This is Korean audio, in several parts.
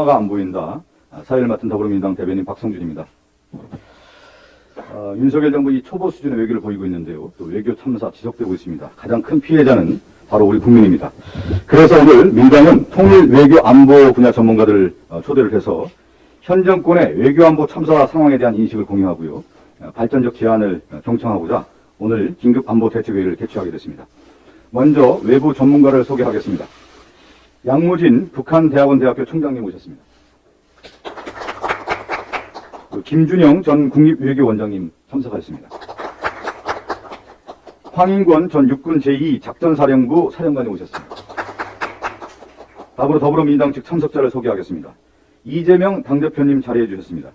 평화가 안 보인다. 사회를 맡은 더불어민주당 대변인 박성준입니다. 윤석열 정부 이 초보 수준의 외교를 보이고 있는데요. 또 외교 참사 지속되고 있습니다. 가장 큰 피해자는 바로 우리 국민입니다. 그래서 오늘 민주당은 통일 외교 안보 분야 전문가들을 초대를 해서 현 정권의 외교 안보 참사 상황에 대한 인식을 공유하고요. 발전적 제안을 경청하고자 오늘 긴급 안보 대책회의를 개최하게 됐습니다. 먼저 외부 전문가를 소개하겠습니다. 양무진 북한대학원대학교 총장님 오셨습니다. 김준영 전 국립외교원장님 참석하셨습니다. 황인권 전 육군 제2작전사령부 사령관님 오셨습니다. 다음으로 더불어민주당 측 참석자를 소개하겠습니다. 이재명 당대표님 자리해 주셨습니다.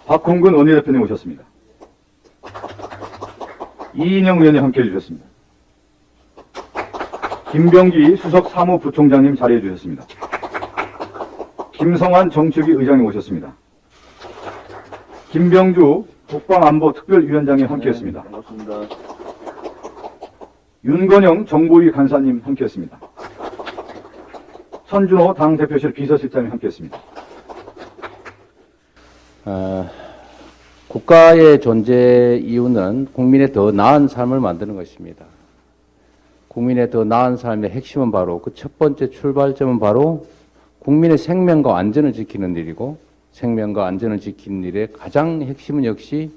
박홍근 원내대표님 오셨습니다. 이인영 의원님 함께해 주셨습니다. 김병기 수석 사무부총장님 자리해 주셨습니다. 김성환 정책위 의장님 오셨습니다. 김병주 국방안보특별위원장님 함께했습니다. 반갑습니다. 윤건영 정보위 간사님 함께했습니다. 천준호 당대표실 비서실장님 함께했습니다. 국가의 존재 이유는 국민의 더 나은 삶을 만드는 것입니다. 국민의 더 나은 삶의 핵심은 바로 그 첫 번째 출발점은 바로 국민의 생명과 안전을 지키는 일이고, 생명과 안전을 지키는 일의 가장 핵심은 역시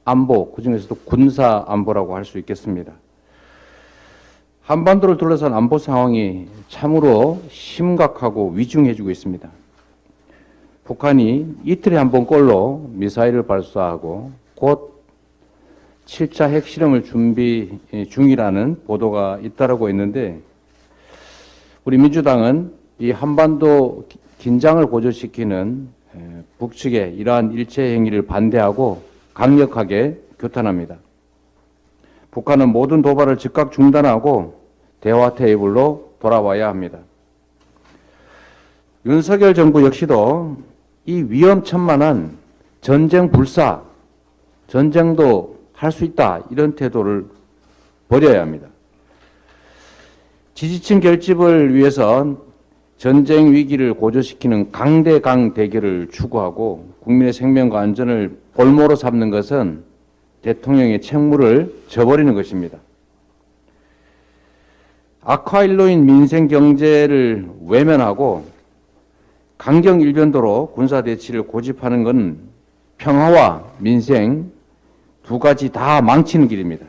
안보, 그중에서도 군사 안보라고 할 수 있겠습니다. 한반도를 둘러싼 안보 상황이 참으로 심각하고 위중해지고 있습니다. 북한이 이틀에 한 번꼴로 미사일을 발사하고 곧 7차 핵실험을 준비 중이라는 보도가 잇따르고 있는데, 우리 민주당은 이 한반도 긴장을 고조시키는 북측의 이러한 일체 행위를 반대하고 강력하게 규탄합니다. 북한은 모든 도발을 즉각 중단하고 대화 테이블로 돌아와야 합니다. 윤석열 정부 역시도 이 위험천만한 전쟁 불사, 전쟁도 할 수 있다, 이런 태도를 버려야 합니다. 지지층 결집을 위해선 전쟁 위기를 고조시키는 강대강 대결을 추구하고 국민의 생명과 안전을 볼모로 삼는 것은 대통령의 책무를 져버리는 것입니다. 악화일로인 민생 경제를 외면하고 강경 일변도로 군사대치를 고집하는 것은 평화와 민생 두 가지 다 망치는 길입니다.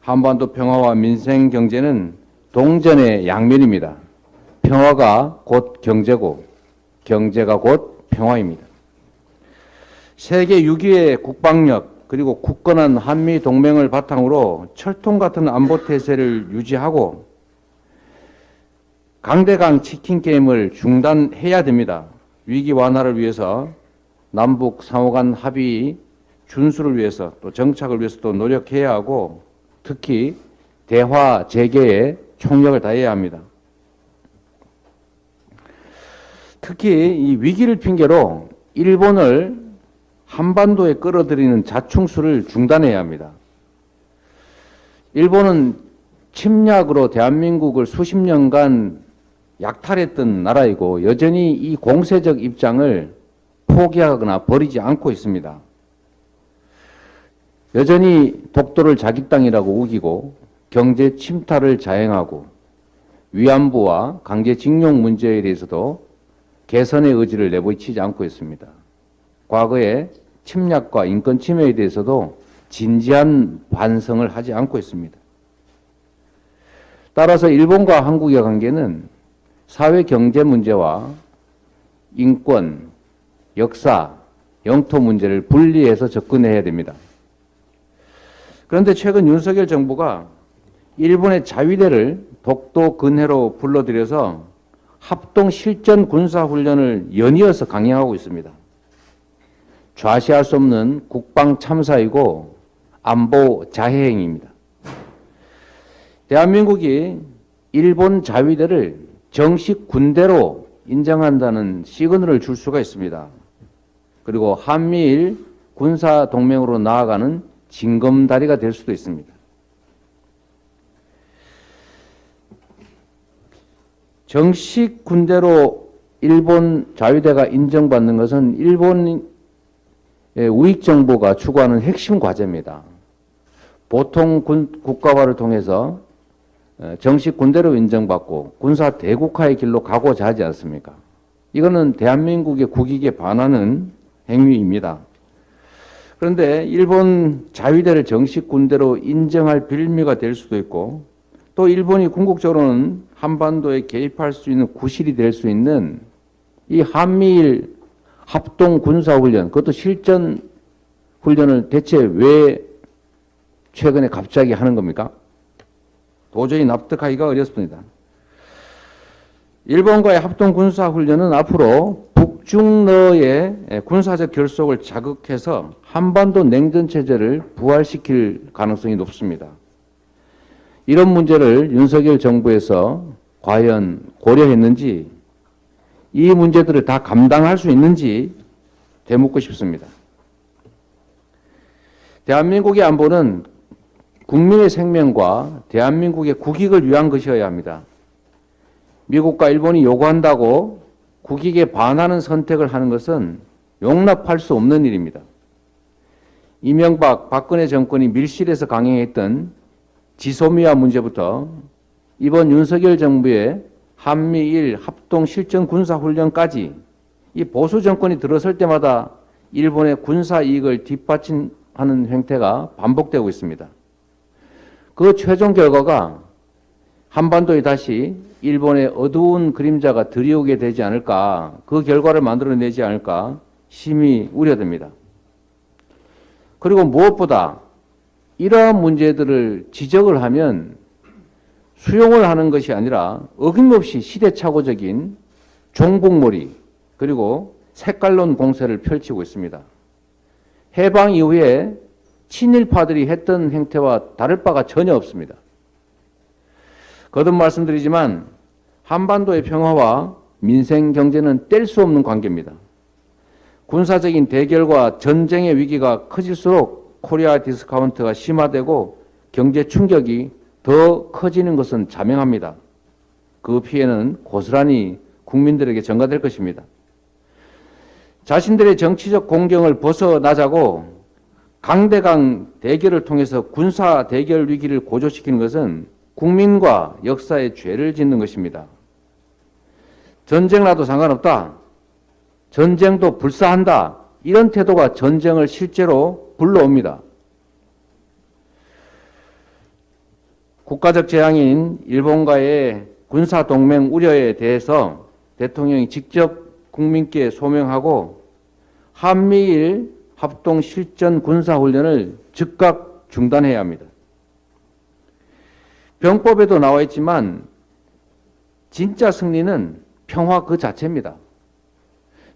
한반도 평화와 민생 경제는 동전의 양면입니다. 평화가 곧 경제고 경제가 곧 평화입니다. 세계 6위의 국방력 그리고 굳건한 한미 동맹을 바탕으로 철통 같은 안보 태세를 유지하고 강대강 치킨 게임을 중단해야 됩니다. 위기 완화를 위해서 남북 상호 간 합의 준수를 위해서 또 정착을 위해서도 노력해야 하고, 특히 대화 재개에 총력을 다해야 합니다. 특히 이 위기를 핑계로 일본을 한반도에 끌어들이는 자충수를 중단해야 합니다. 일본은 침략으로 대한민국을 수십 년간 약탈했던 나라이고 여전히 이 공세적 입장을 포기하거나 버리지 않고 있습니다. 여전히 독도를 자기 땅이라고 우기고 경제 침탈을 자행하고 위안부와 강제징용 문제에 대해서도 개선의 의지를 내보이지 않고 있습니다. 과거의 침략과 인권 침해에 대해서도 진지한 반성을 하지 않고 있습니다. 따라서 일본과 한국의 관계는 사회 경제 문제와 인권, 역사, 영토 문제를 분리해서 접근해야 됩니다. 그런데 최근 윤석열 정부가 일본의 자위대를 독도 근해로 불러들여서 합동 실전 군사훈련을 연이어서 강행하고 있습니다. 좌시할 수 없는 국방 참사이고 안보 자해행위입니다. 대한민국이 일본 자위대를 정식 군대로 인정한다는 시그널을 줄 수가 있습니다. 그리고 한미일 군사 동맹으로 나아가는 징검다리가 될 수도 있습니다. 정식 군대로 일본 자위대가 인정받는 것은 일본의 우익 정부가 추구하는 핵심 과제입니다. 보통 국가화를 통해서 정식 군대로 인정받고 군사 대국화의 길로 가고자 하지 않습니까? 이거는 대한민국의 국익에 반하는 행위입니다. 그런데 일본 자위대를 정식 군대로 인정할 빌미가 될 수도 있고, 또 일본이 궁극적으로는 한반도에 개입할 수 있는 구실이 될 수 있는 이 한미일 합동 군사훈련, 그것도 실전 훈련을 대체 왜 최근에 갑자기 하는 겁니까? 도저히 납득하기가 어렵습니다. 일본과의 합동 군사훈련은 앞으로 북중러의 군사적 결속을 자극해서 한반도 냉전체제를 부활시킬 가능성이 높습니다. 이런 문제를 윤석열 정부에서 과연 고려했는지, 이 문제들을 다 감당할 수 있는지 되묻고 싶습니다. 대한민국의 안보는 국민의 생명과 대한민국의 국익을 위한 것이어야 합니다. 미국과 일본이 요구한다고 국익에 반하는 선택을 하는 것은 용납할 수 없는 일입니다. 이명박, 박근혜 정권이 밀실에서 강행했던 지소미아 문제부터 이번 윤석열 정부의 한미일 합동 실전 군사훈련까지 이 보수 정권이 들어설 때마다 일본의 군사 이익을 뒷받침하는 행태가 반복되고 있습니다. 그 최종 결과가 한반도에 다시 일본의 어두운 그림자가 드리우게 되지 않을까, 그 결과를 만들어내지 않을까 심히 우려됩니다. 그리고 무엇보다 이러한 문제들을 지적을 하면 수용을 하는 것이 아니라 어김없이 시대착오적인 종북몰이 그리고 색깔론 공세를 펼치고 있습니다. 해방 이후에 친일파들이 했던 행태와 다를 바가 전혀 없습니다. 거듭 말씀드리지만 한반도의 평화와 민생 경제는 뗄 수 없는 관계입니다. 군사적인 대결과 전쟁의 위기가 커질수록 코리아 디스카운트가 심화되고 경제 충격이 더 커지는 것은 자명합니다. 그 피해는 고스란히 국민들에게 전가될 것입니다. 자신들의 정치적 공경을 벗어나자고 강대강 대결을 통해서 군사 대결 위기를 고조시키는 것은 국민과 역사에 죄를 짓는 것입니다. 전쟁 나도 상관없다, 전쟁도 불사한다, 이런 태도가 전쟁을 실제로 불러옵니다. 국가적 재앙인 일본과의 군사동맹 우려에 대해서 대통령이 직접 국민께 소명하고 한미일 합동 실전 군사훈련을 즉각 중단해야 합니다. 병법에도 나와 있지만 진짜 승리는 평화 그 자체입니다.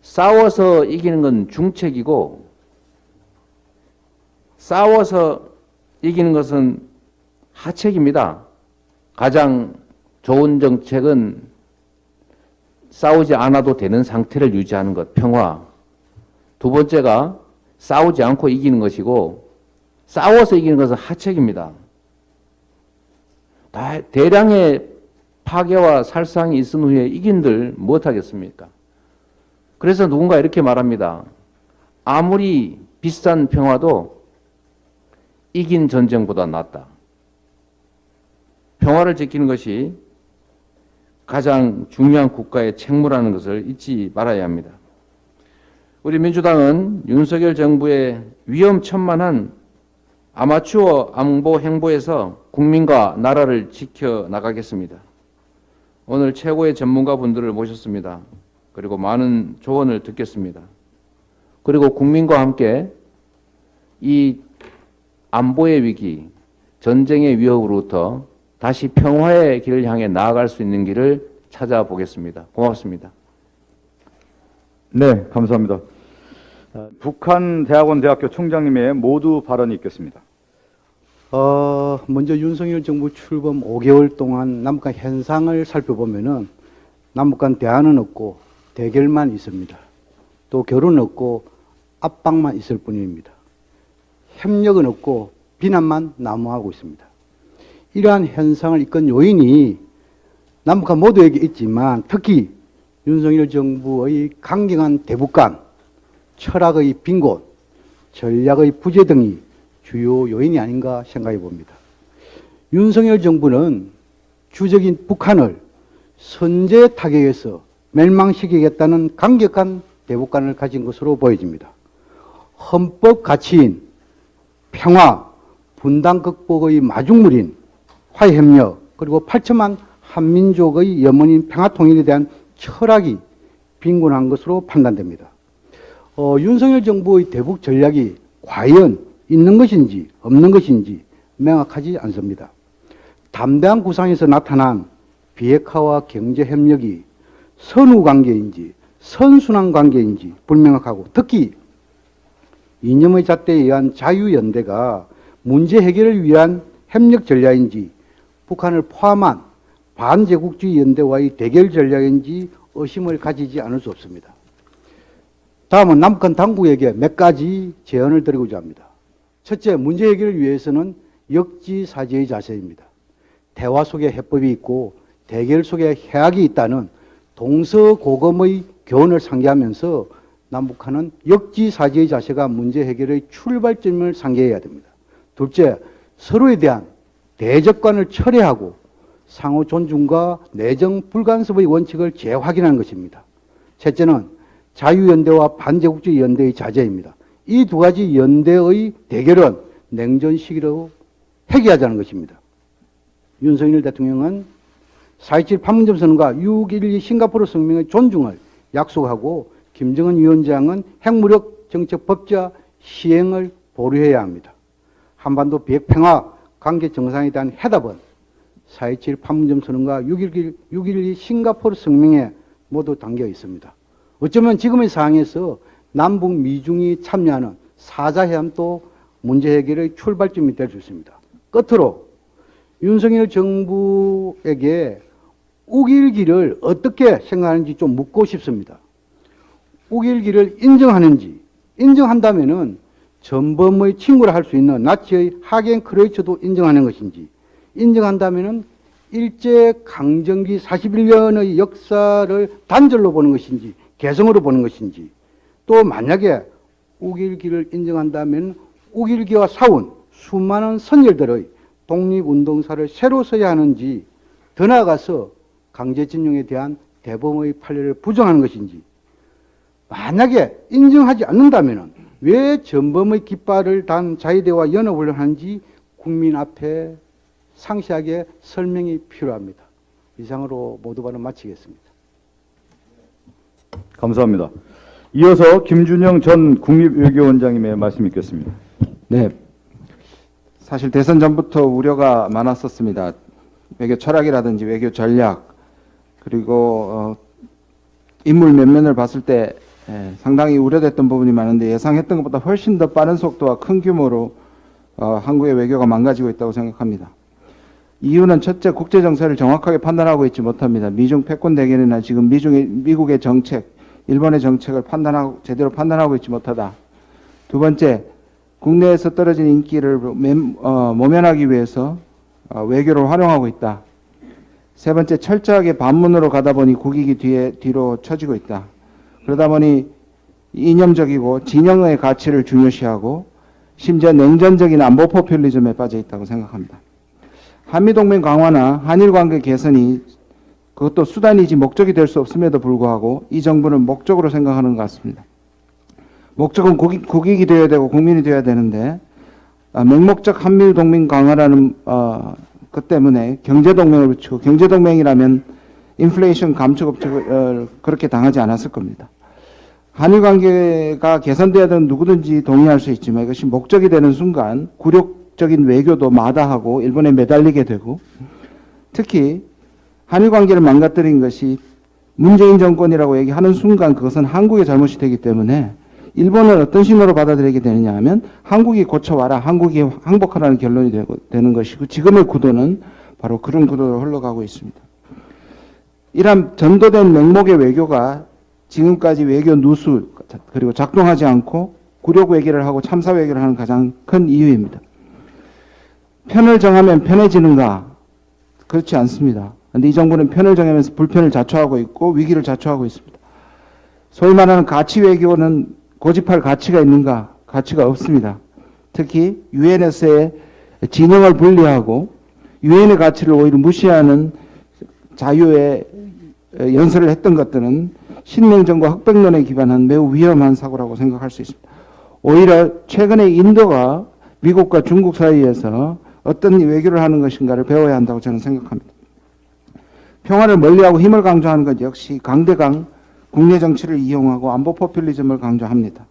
싸워서 이기는 건 중책이고 싸워서 이기는 것은 하책입니다. 가장 좋은 정책은 싸우지 않아도 되는 상태를 유지하는 것, 평화. 두 번째가 싸우지 않고 이기는 것이고 싸워서 이기는 것은 하책입니다. 대량의 파괴와 살상이 있은 후에 이긴들 못하겠습니까? 그래서 누군가 이렇게 말합니다. 아무리 비싼 평화도 이긴 전쟁보다 낫다. 평화를 지키는 것이 가장 중요한 국가의 책무라는 것을 잊지 말아야 합니다. 우리 민주당은 윤석열 정부의 위험천만한 아마추어 안보 행보에서 국민과 나라를 지켜나가겠습니다. 오늘 최고의 전문가분들을 모셨습니다. 그리고 많은 조언을 듣겠습니다. 그리고 국민과 함께 이 안보의 위기, 전쟁의 위협으로부터 다시 평화의 길을 향해 나아갈 수 있는 길을 찾아보겠습니다. 고맙습니다. 네, 감사합니다. 북한 대학원 대학교 총장님의 모두 발언이 있겠습니다. 먼저 윤석열 정부 출범 5개월 동안 남북한 현상을 살펴보면은 남북 간 대화는 없고 대결만 있습니다. 또 결은 없고 압박만 있을 뿐입니다. 협력은 없고 비난만 난무하고 있습니다. 이러한 현상을 이끈 요인이 남북한 모두에게 있지만 특히 윤석열 정부의 강경한 대북관, 철학의 빈곤, 전략의 부재 등이 주요 요인이 아닌가 생각해 봅니다. 윤석열 정부는 주적인 북한을 선제 타격에서 멸망시키겠다는 강력한 대북관을 가진 것으로 보여집니다. 헌법 가치인 평화, 분단 극복의 마중물인 화해협력, 그리고 8천만 한민족의 염원인 평화통일에 대한 철학이 빈곤한 것으로 판단됩니다. 윤석열 정부의 대북 전략이 과연 있는 것인지 없는 것인지 명확하지 않습니다. 담대한 구상에서 나타난 비핵화와 경제협력이 선후관계인지 선순환 관계인지 불명확하고, 특히 이념의 잣대에 의한 자유연대가 문제 해결을 위한 협력 전략인지 북한을 포함한 반제국주의 연대와의 대결 전략인지 의심을 가지지 않을 수 없습니다. 다음은 남북한 당국에게 몇 가지 제언을 드리고자 합니다. 첫째, 문제 해결을 위해서는 역지사지의 자세입니다. 대화 속에 해법이 있고 대결 속에 해악이 있다는 동서고금의 교훈을 상기하면서 남북한은 역지사지의 자세가 문제 해결의 출발점을 상기해야 됩니다. 둘째, 서로에 대한 대적관을 철회하고 상호 존중과 내정 불간섭의 원칙을 재확인하는 것입니다. 셋째는 자유연대와 반제국주의 연대의 자제입니다. 이 두 가지 연대의 대결은 냉전 시기로 회귀하자는 것입니다. 윤석열 대통령은 4.27 판문점 선언과 6.12 싱가포르 성명의 존중을 약속하고 김정은 위원장은 핵무력 정책 법자 시행을 보류해야 합니다. 한반도 비핵평화 관계 정상에 대한 해답은 4.27 판문점 선언과 6.12 싱가포르 성명에 모두 담겨 있습니다. 어쩌면 지금의 상황에서 남북 미중이 참여하는 4자 회담도 문제 해결의 출발점이 될 수 있습니다. 끝으로 윤석열 정부에게 우길기를 어떻게 생각하는지 좀 묻고 싶습니다. 우길기를 인정하는지, 인정한다면은 전범의 친구라 할 수 있는 나치의 하겐 크로이츠도 인정하는 것인지, 인정한다면은 일제 강점기 41년의 역사를 단절로 보는 것인지, 개성으로 보는 것인지, 또 만약에 우길기를 인정한다면 우길기와 싸운 수많은 선열들의 독립운동사를 새로 써야 하는지, 더 나아가서 강제징용에 대한 대범의 판례를 부정하는 것인지, 만약에 인정하지 않는다면 왜 전범의 깃발을 단 자위대와 연합훈련을 하는지 국민 앞에 상세하게 설명이 필요합니다. 이상으로 모두 발언 마치겠습니다. 감사합니다. 이어서 김준영 전 국립외교원장님의 말씀 있겠습니다. 네, 사실 대선 전부터 우려가 많았었습니다. 외교 철학이라든지 외교 전략, 그리고 인물 면면을 봤을 때 상당히 우려됐던 부분이 많은데 예상했던 것보다 훨씬 더 빠른 속도와 큰 규모로 한국의 외교가 망가지고 있다고 생각합니다. 이유는 첫째, 국제 정세를 정확하게 판단하고 있지 못합니다. 미중 패권 대결이나 지금 미국의 정책, 일본의 정책을 제대로 판단하고 있지 못하다. 두 번째, 국내에서 떨어진 인기를 모면하기 위해서 외교를 활용하고 있다. 세 번째, 철저하게 반문으로 가다 보니 국익이 뒤로 처지고 있다. 그러다 보니 이념적이고 진영의 가치를 중요시하고 심지어 냉전적인 안보 포퓰리즘에 빠져 있다고 생각합니다. 한미동맹 강화나 한일관계 개선이 그것도 수단이지 목적이 될 수 없음에도 불구하고 이 정부는 목적으로 생각하는 것 같습니다. 목적은 국익이 되어야 되고 국민이 되어야 되는데 맹목적 한미동맹 강화라는 것 때문에 경제동맹을 붙이고, 경제동맹이라면 인플레이션 감축 업적을 그렇게 당하지 않았을 겁니다. 한일관계가 개선돼야 되는 누구든지 동의할 수 있지만 이것이 목적이 되는 순간 굴욕적인 외교도 마다하고 일본에 매달리게 되고, 특히 한일관계를 망가뜨린 것이 문재인 정권이라고 얘기하는 순간 그것은 한국의 잘못이 되기 때문에 일본은 어떤 신호로 받아들이게 되느냐 하면 한국이 고쳐와라, 한국이 항복하라는 결론이 되는 것이고, 지금의 구도는 바로 그런 구도로 흘러가고 있습니다. 이러한 전도된 맹목의 외교가 지금까지 외교 누수 그리고 작동하지 않고 굴욕 외교를 하고 참사 외교를 하는 가장 큰 이유입니다. 편을 정하면 편해지는가? 그렇지 않습니다. 그런데 이 정부는 편을 정하면서 불편을 자초하고 있고 위기를 자초하고 있습니다. 소위 말하는 가치 외교는 고집할 가치가 있는가? 가치가 없습니다. 특히 유엔에서의 진영을 분리하고 유엔의 가치를 오히려 무시하는 자유의 연설을 했던 것들은 신명정과 흑백론에 기반한 매우 위험한 사고라고 생각할 수 있습니다. 오히려 최근에 인도가 미국과 중국 사이에서 어떤 외교를 하는 것인가를 배워야 한다고 저는 생각합니다. 평화를 멀리하고 힘을 강조하는 것 역시 강대강 국내 정치를 이용하고 안보 포퓰리즘을 강조합니다.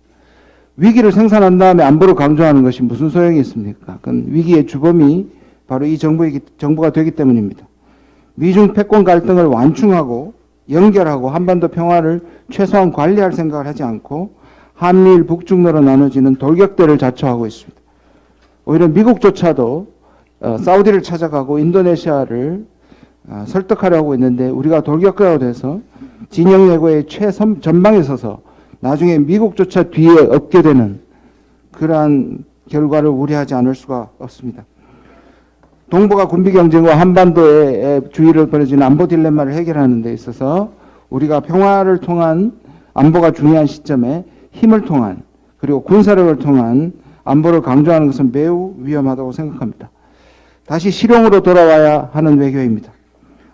위기를 생산한 다음에 안보를 강조하는 것이 무슨 소용이 있습니까? 그건 위기의 주범이 바로 이 정부가 되기 때문입니다. 미중 패권 갈등을 완충하고 연결하고 한반도 평화를 최소한 관리할 생각을 하지 않고 한미일 북중로로 나눠지는 돌격대를 자초하고 있습니다. 오히려 미국조차도 사우디를 찾아가고 인도네시아를 설득하려고 하고 있는데 우리가 돌격대가 돼서 진영 외교의 최전방에 서서 나중에 미국조차 뒤에 업게 되는 그러한 결과를 우려하지 않을 수가 없습니다. 동북아 군비 경쟁과 한반도의 주의를 벌어지는 안보 딜레마를 해결하는 데 있어서 우리가 평화를 통한 안보가 중요한 시점에 힘을 통한 그리고 군사력을 통한 안보를 강조하는 것은 매우 위험하다고 생각합니다. 다시 실용으로 돌아와야 하는 외교입니다.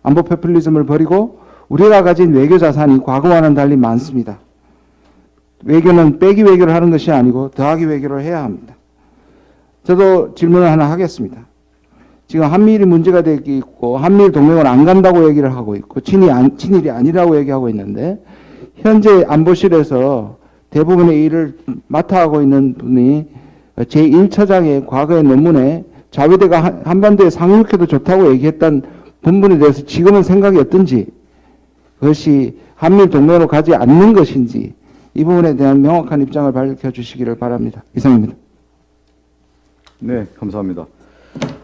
안보 포퓰리즘을 버리고 우리가 가진 외교 자산이 과거와는 달리 많습니다. 외교는 빼기 외교를 하는 것이 아니고 더하기 외교를 해야 합니다. 저도 질문을 하나 하겠습니다. 지금 한미일이 문제가 되고 있고 한미일 동맹을 안 간다고 얘기를 하고 있고 친일이 아니라고 얘기하고 있는데 현재 안보실에서 대부분의 일을 맡아하고 있는 분이 제1처장의 과거의 논문에 자위대가 한반도에 상륙해도 좋다고 얘기했던 부분에 대해서 지금은 생각이 어떤지, 그것이 한미일 동맹으로 가지 않는 것인지 이 부분에 대한 명확한 입장을 밝혀주시기를 바랍니다. 이상입니다. 네, 감사합니다.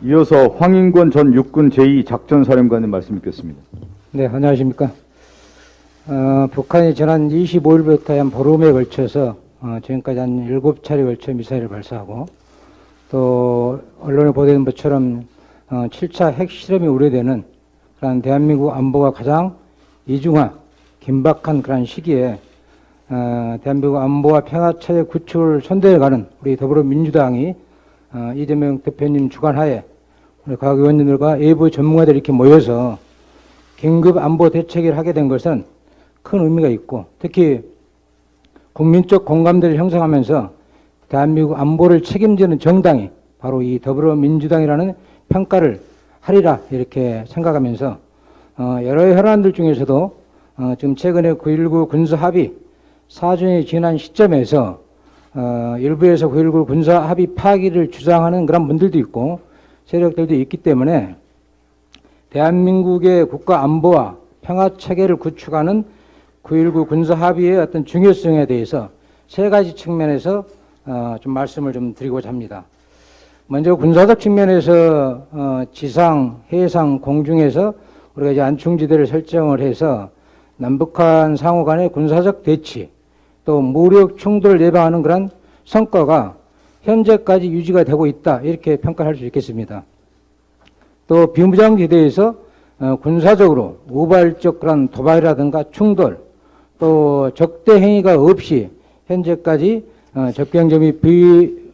이어서 황인권 전 육군 제2작전사령관님 말씀 듣겠습니다. 네, 안녕하십니까. 북한이 지난 25일부터 한 보름에 걸쳐서 지금까지 한 7차례에 걸쳐 미사일을 발사하고 또 언론에 보도된 것처럼 7차 핵실험이 우려되는 그런 대한민국 안보가 가장 이중화, 긴박한 그런 시기에 대한민국 안보와 평화체제 구축을 선도해가는 우리 더불어민주당이 이재명 대표님 주관하에 우리 각 의원님들과 외부 전문가들이 이렇게 모여서 긴급 안보 대책을 하게 된 것은 큰 의미가 있고 특히 국민적 공감대를 형성하면서 대한민국 안보를 책임지는 정당이 바로 이 더불어민주당이라는 평가를 하리라 이렇게 생각하면서 여러 현안들 중에서도 지금 최근에 9.19 군사합의 4주년이 지난 시점에서 일부에서 9.19 군사합의 파기를 주장하는 그런 분들도 있고 세력들도 있기 때문에 대한민국의 국가 안보와 평화체계를 구축하는 9.19 군사합의의 어떤 중요성에 대해서 세 가지 측면에서 좀 말씀을 좀 드리고자 합니다. 먼저 군사적 측면에서 지상, 해상, 공중에서 우리가 이제 안충지대를 설정을 해서 남북한 상호 간의 군사적 대치 또 무력 충돌을 예방하는 그런 성과가 현재까지 유지가 되고 있다 이렇게 평가할 수 있겠습니다. 또 비무장지대에서 군사적으로 우발적 그런 도발이라든가 충돌 또 적대 행위가 없이 현재까지 접경제 및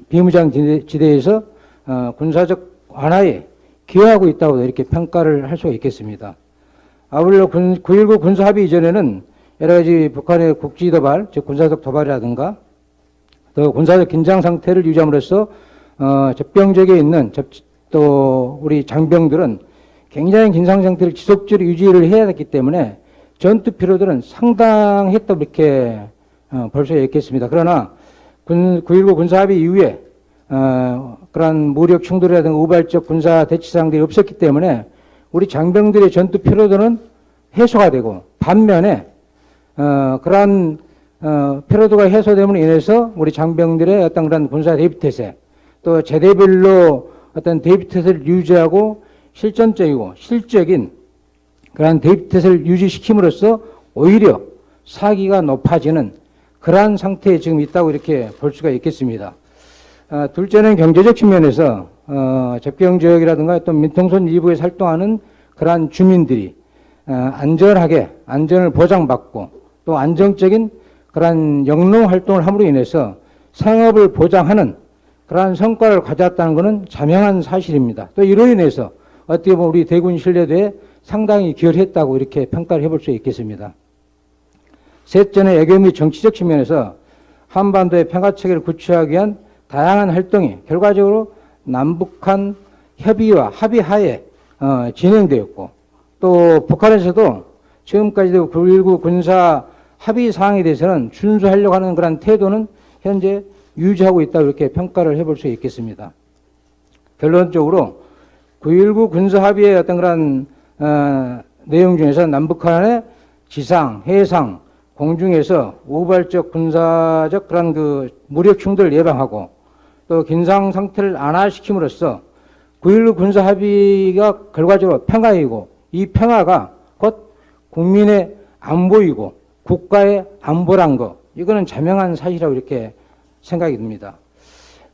비무장지대에서 군사적 완화에 기여하고 있다고 이렇게 평가를 할 수가 있겠습니다. 아울러 9.19 군사합의 이전에는 여러 가지 북한의 국지 도발, 즉 군사적 도발이라든가 또 군사적 긴장 상태를 유지함으로써 접경지역에 있는 또 우리 장병들은 굉장히 긴장 상태를 지속적으로 유지를 해야 했기 때문에 전투 피로들은 상당했다고 이렇게 볼 수 있겠습니다. 그러나 9.19 군사합의 이후에 그런 무력 충돌이라든가 우발적 군사 대치 상들이 없었기 때문에 우리 장병들의 전투 피로도는 해소가 되고 반면에 그러한 피로도가 해소됨으로 인해서 우리 장병들의 어떤 그런 군사 대비태세 또 제대별로 어떤 대비태세를 유지하고 실전적이고 실적인 그러한 대비태세를 유지시킴으로써 오히려 사기가 높아지는 그러한 상태에 지금 있다고 이렇게 볼 수가 있겠습니다. 둘째는 경제적 측면에서 접경지역이라든가 또 민통선 일부에 활동하는 그러한 주민들이 안전하게 안전을 보장받고 또 안정적인 그러한 영농 활동을 함으로 인해서 생업을 보장하는 그러한 성과를 가져왔다는 것은 자명한 사실입니다. 또 이로 인해서 어떻게 보면 우리 대군 신뢰도에 상당히 기여했다고 이렇게 평가를 해볼 수 있겠습니다. 셋째는 외교 및 정치적 측면에서 한반도의 평화 체계를 구축하기 위한 다양한 활동이 결과적으로 남북한 협의와 합의하에 진행되었고 또 북한에서도 지금까지도 9.19 군사 합의 사항에 대해서는 준수하려고 하는 그런 태도는 현재 유지하고 있다고 이렇게 평가를 해볼 수 있겠습니다. 결론적으로 9.19 군사 합의의 어떤 그런 내용 중에서 남북한의 지상, 해상, 공중에서 우발적 군사적 그런 그 무력 충돌을 예방하고 또 긴장 상태를 완화시킴으로써 9.19 군사 합의가 결과적으로 평화이고 이 평화가 곧 국민의 안보이고 국가의 안보란 거 이거는 자명한 사실이라고 이렇게 생각이 듭니다.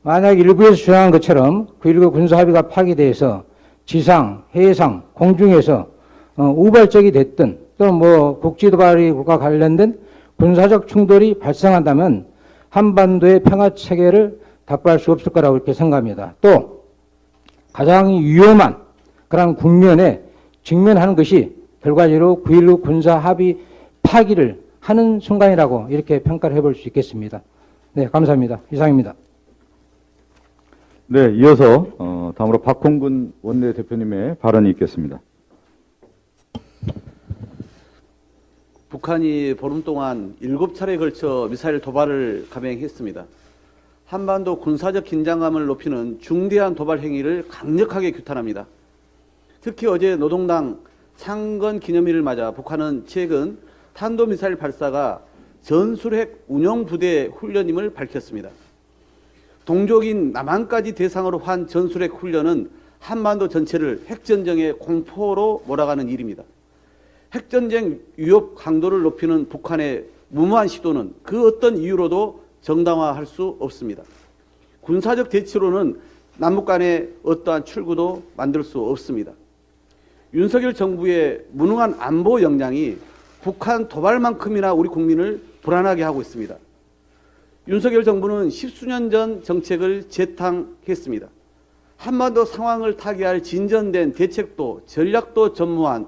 만약 일부에서 주장한 것처럼 9.19 군사 합의가 파기돼서 지상, 해상, 공중에서 우발적이 됐든 또 뭐 국지도발과 관련된 군사적 충돌이 발생한다면 한반도의 평화 체계를 답보할 수 없을 거라고 이렇게 생각합니다. 또 가장 위험한 그런 국면에 직면하는 것이 결과적으로 9.19 군사 합의 파기를 하는 순간이라고 이렇게 평가를 해볼 수 있겠습니다. 네, 감사합니다. 이상입니다. 네, 이어서 다음으로 박홍근 원내대표님의 발언이 있겠습니다. 북한이 보름 동안 7차례에 걸쳐 미사일 도발을 감행했습니다. 한반도 군사적 긴장감을 높이는 중대한 도발 행위를 강력하게 규탄합니다. 특히 어제 노동당 창건 기념일을 맞아 북한은 최근 탄도미사일 발사가 전술핵 운용부대 훈련임을 밝혔습니다. 동족인 남한까지 대상으로 한 전술핵 훈련은 한반도 전체를 핵전쟁의 공포로 몰아가는 일입니다. 핵전쟁 위협 강도를 높이는 북한의 무모한 시도는 그 어떤 이유로도 정당화할 수 없습니다. 군사적 대치로는 남북 간의 어떠한 출구도 만들 수 없습니다. 윤석열 정부의 무능한 안보 역량이 북한 도발만큼이나 우리 국민을 불안하게 하고 있습니다. 윤석열 정부는 10수년 전 정책을 재탕했습니다. 한반도 상황을 타개할 진전된 대책도 전략도 전무한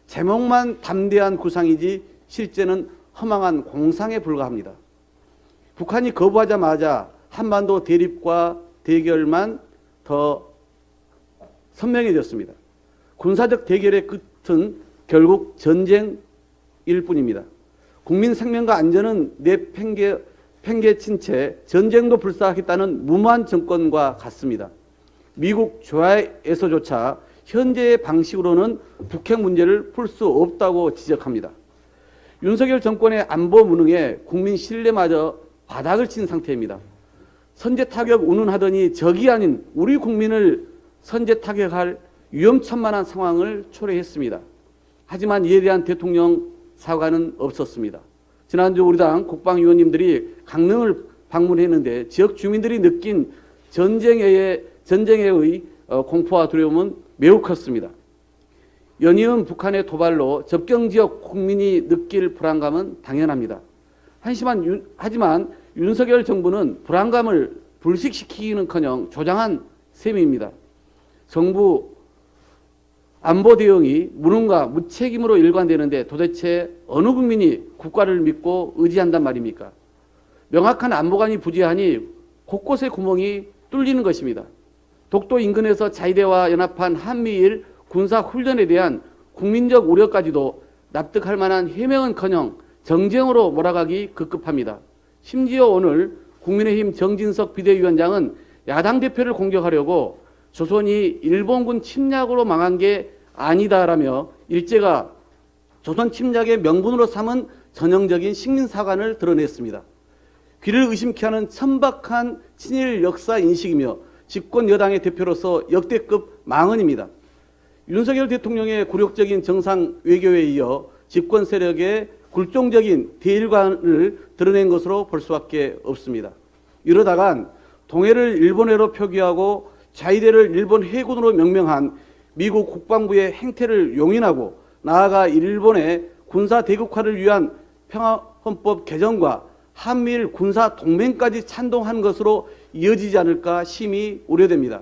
제목만 담대한 구상이지 실제는 허망한 공상에 불과합니다. 북한이 거부하자마자 한반도 대립과 대결만 더 선명해졌습니다. 군사적 대결의 끝은 결국 전쟁일 뿐입니다. 국민 생명과 안전은 팽개친 채 전쟁도 불사하겠다는 무모한 정권과 같습니다. 미국 조하에서조차 현재의 방식으로는 북핵 문제를 풀 수 없다고 지적합니다. 윤석열 정권의 안보 무능에 국민 신뢰마저 바닥을 친 상태입니다. 선제 타격 운운하더니 적이 아닌 우리 국민을 선제 타격할 위험천만한 상황을 초래했습니다. 하지만 이에 대한 대통령 사과는 없었습니다. 지난주 우리 당 국방위원님들이 강릉을 방문했는데 지역 주민들이 느낀 전쟁의 공포와 두려움은 매우 컸습니다. 연이은 북한의 도발로 접경지역 국민이 느낄 불안감은 당연합니다. 하지만 윤석열 정부는 불안감을 불식시키기는커녕 조장한 셈입니다. 정부 안보 대응이 무능과 무책임으로 일관되는데 도대체 어느 국민이 국가를 믿고 의지한단 말입니까? 명확한 안보관이 부재하니 곳곳에 구멍이 뚫리는 것입니다. 독도 인근에서 자위대와 연합한 한미일 군사훈련에 대한 국민적 우려까지도 납득할 만한 해명은커녕 정쟁으로 몰아가기 급급합니다. 심지어 오늘 국민의힘 정진석 비대위원장은 야당 대표를 공격하려고 조선이 일본군 침략으로 망한 게 아니다라며 일제가 조선 침략의 명분으로 삼은 전형적인 식민사관을 드러냈습니다. 귀를 의심케 하는 천박한 친일 역사 인식이며 집권 여당의 대표로서 역대급 망언입니다. 윤석열 대통령의 굴욕적인 정상 외교에 이어 집권 세력의 굴종적인 대일관을 드러낸 것으로 볼 수밖에 없습니다. 이러다간 동해를 일본해로 표기하고 자위대를 일본 해군으로 명명한 미국 국방부의 행태를 용인하고 나아가 일본의 군사 대국화를 위한 평화헌법 개정과 한미일 군사 동맹까지 찬동한 것으로 이어지지 않을까 심히 우려됩니다.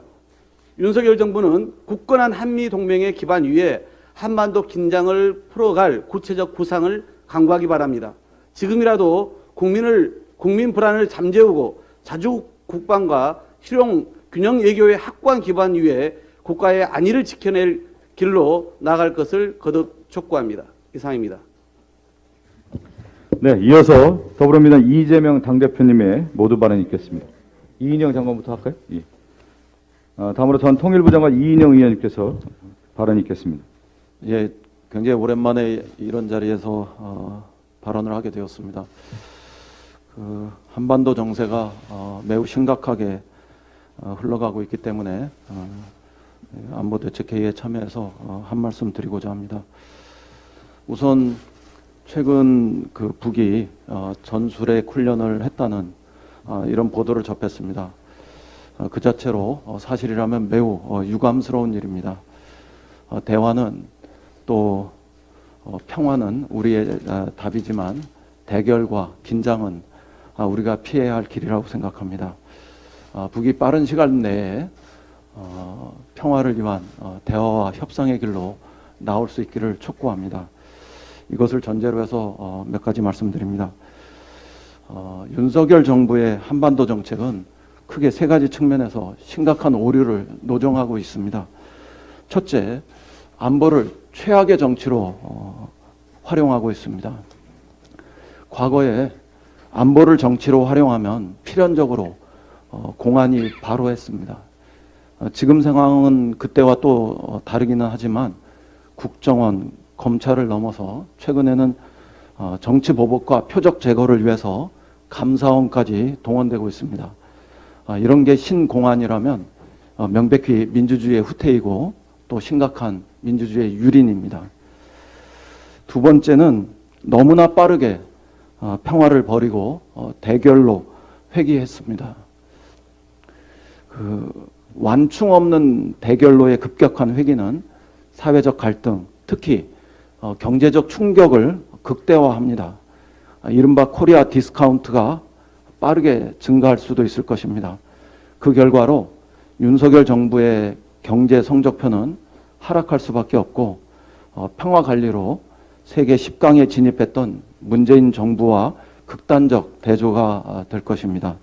윤석열 정부는 굳건한 한미 동맹의 기반 위에 한반도 긴장을 풀어갈 구체적 구상을 강구하기 바랍니다. 지금이라도 국민 불안을 잠재우고 자주 국방과 실용 균형 외교의 확고한 기반 위에 국가의 안위를 지켜낼 길로 나아갈 것을 거듭 촉구합니다. 이상입니다. 네, 이어서 더불어민주당 이재명 당대표님의 모두 발언이 있겠습니다. 이인영 장관부터 할까요? 예. 다음으로 전 통일부 장관 이인영 의원님께서 발언이 있겠습니다. 예, 굉장히 오랜만에 이런 자리에서 발언을 하게 되었습니다. 한반도 정세가 매우 심각하게 흘러가고 있기 때문에 안보대책회의에 참여해서 한 말씀 드리고자 합니다. 우선 최근 북이 전술핵 훈련을 했다는 이런 보도를 접했습니다. 그 자체로 사실이라면 매우 유감스러운 일입니다. 대화는 또 평화는 우리의 답이지만 대결과 긴장은 우리가 피해야 할 길이라고 생각합니다. 북이 빠른 시간 내에 평화를 위한 대화와 협상의 길로 나올 수 있기를 촉구합니다. 이것을 전제로 해서 몇 가지 말씀드립니다. 윤석열 정부의 한반도 정책은 크게 세 가지 측면에서 심각한 오류를 노정하고 있습니다. 첫째, 안보를 최악의 정치로 활용하고 있습니다. 과거에 안보를 정치로 활용하면 필연적으로 공안이 바로 했습니다. 지금 상황은 그때와 또 다르기는 하지만 국정원, 검찰을 넘어서 최근에는 정치 보복과 표적 제거를 위해서 감사원까지 동원되고 있습니다. 이런 게 신공안이라면 명백히 민주주의의 후퇴이고 또 심각한 민주주의의 유린입니다. 두 번째는 너무나 빠르게 평화를 버리고 대결로 회귀했습니다. 완충 없는 대결로의 급격한 회귀는 사회적 갈등, 특히 경제적 충격을 극대화합니다. 이른바 코리아 디스카운트가 빠르게 증가할 수도 있을 것입니다. 그 결과로 윤석열 정부의 경제 성적표는 하락할 수밖에 없고 평화 관리로 세계 10강에 진입했던 문재인 정부와 극단적 대조가 될 것입니다.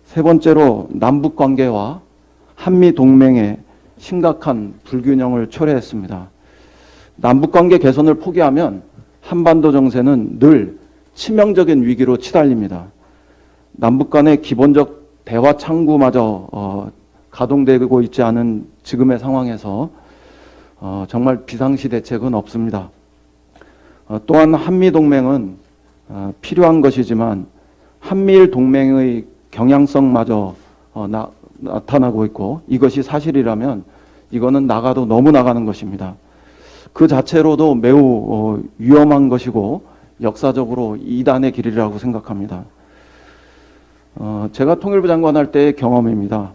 세 번째로 남북 관계와 한미 동맹의 심각한 불균형을 초래했습니다. 남북 관계 개선을 포기하면 한반도 정세는 늘 치명적인 위기로 치달립니다. 남북 간의 기본적 대화 창구마저 가동되고 있지 않은 지금의 상황에서 정말 비상시 대책은 없습니다. 또한 한미 동맹은 필요한 것이지만 한미일 동맹의 경향성마저 나타나고 있고 이것이 사실이라면 이거는 나가도 너무 나가는 것입니다. 그 자체로도 매우 위험한 것이고 역사적으로 이단의 길이라고 생각합니다. 제가 통일부 장관 할 때의 경험입니다.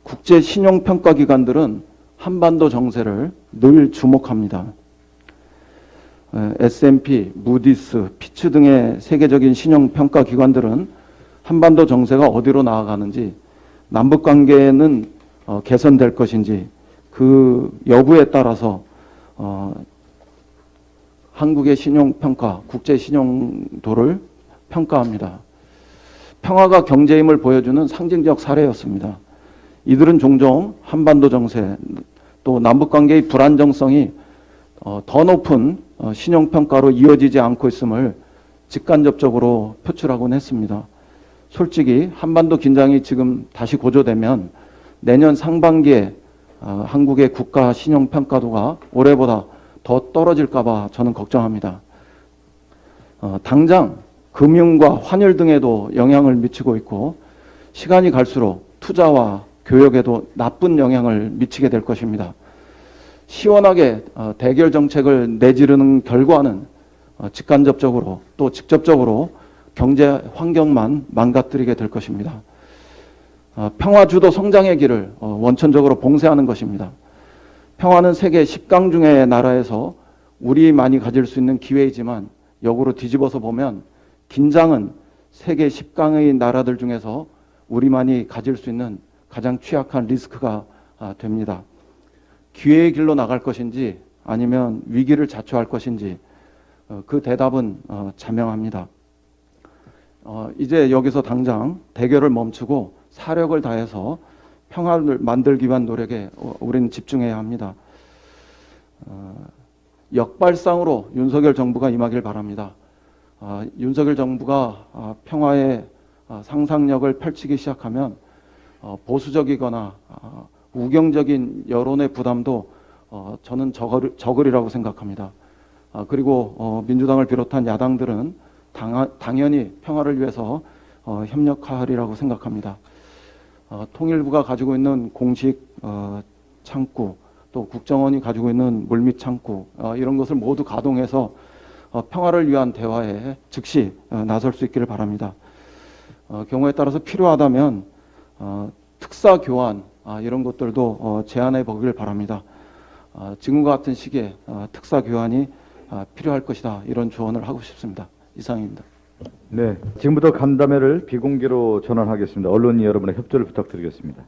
국제 신용평가기관들은 한반도 정세를 늘 주목합니다. S&P, 무디스, 피치 등의 세계적인 신용평가기관들은 한반도 정세가 어디로 나아가는지, 남북관계는 개선될 것인지 그 여부에 따라서 한국의 신용평가, 국제 신용도를 평가합니다. 평화가 경제임을 보여주는 상징적 사례였습니다. 이들은 종종 한반도 정세, 또 남북관계의 불안정성이 더 높은 신용평가로 이어지지 않고 있음을 직간접적으로 표출하곤 했습니다. 솔직히 한반도 긴장이 지금 다시 고조되면 내년 상반기에 한국의 국가 신용평가도가 올해보다 더 떨어질까 봐 저는 걱정합니다. 당장 금융과 환율 등에도 영향을 미치고 있고 시간이 갈수록 투자와 교역에도 나쁜 영향을 미치게 될 것입니다. 시원하게 대결 정책을 내지르는 결과는 직간접적으로 또 직접적으로 경제 환경만 망가뜨리게 될 것입니다. 평화 주도 성장의 길을 원천적으로 봉쇄하는 것입니다. 평화는 세계 10강 중의 나라에서 우리만이 가질 수 있는 기회이지만 역으로 뒤집어서 보면 긴장은 세계 10강의 나라들 중에서 우리만이 가질 수 있는 가장 취약한 리스크가 됩니다. 기회의 길로 나갈 것인지 아니면 위기를 자초할 것인지 그 대답은 자명합니다. 이제 여기서 당장 대결을 멈추고 사력을 다해서 평화를 만들기 위한 노력에 우리는 집중해야 합니다. 역발상으로 윤석열 정부가 임하길 바랍니다. 윤석열 정부가 평화의 상상력을 펼치기 시작하면 보수적이거나 우경적인 여론의 부담도 저는 적으리라고 생각합니다. 그리고 민주당을 비롯한 야당들은 당연히 평화를 위해서 협력하리라고 생각합니다. 통일부가 가지고 있는 공식 창구, 또 국정원이 가지고 있는 물밑 창구, 이런 것을 모두 가동해서 평화를 위한 대화에 즉시 나설 수 있기를 바랍니다. 경우에 따라서 필요하다면 특사 교환, 이런 것들도 제안해 보길 바랍니다. 지금과 같은 시기에 특사 교환이 필요할 것이다, 이런 조언을 하고 싶습니다. 이상입니다. 네, 지금부터 간담회를 비공개로 전환하겠습니다. 언론인 여러분의 협조를 부탁드리겠습니다.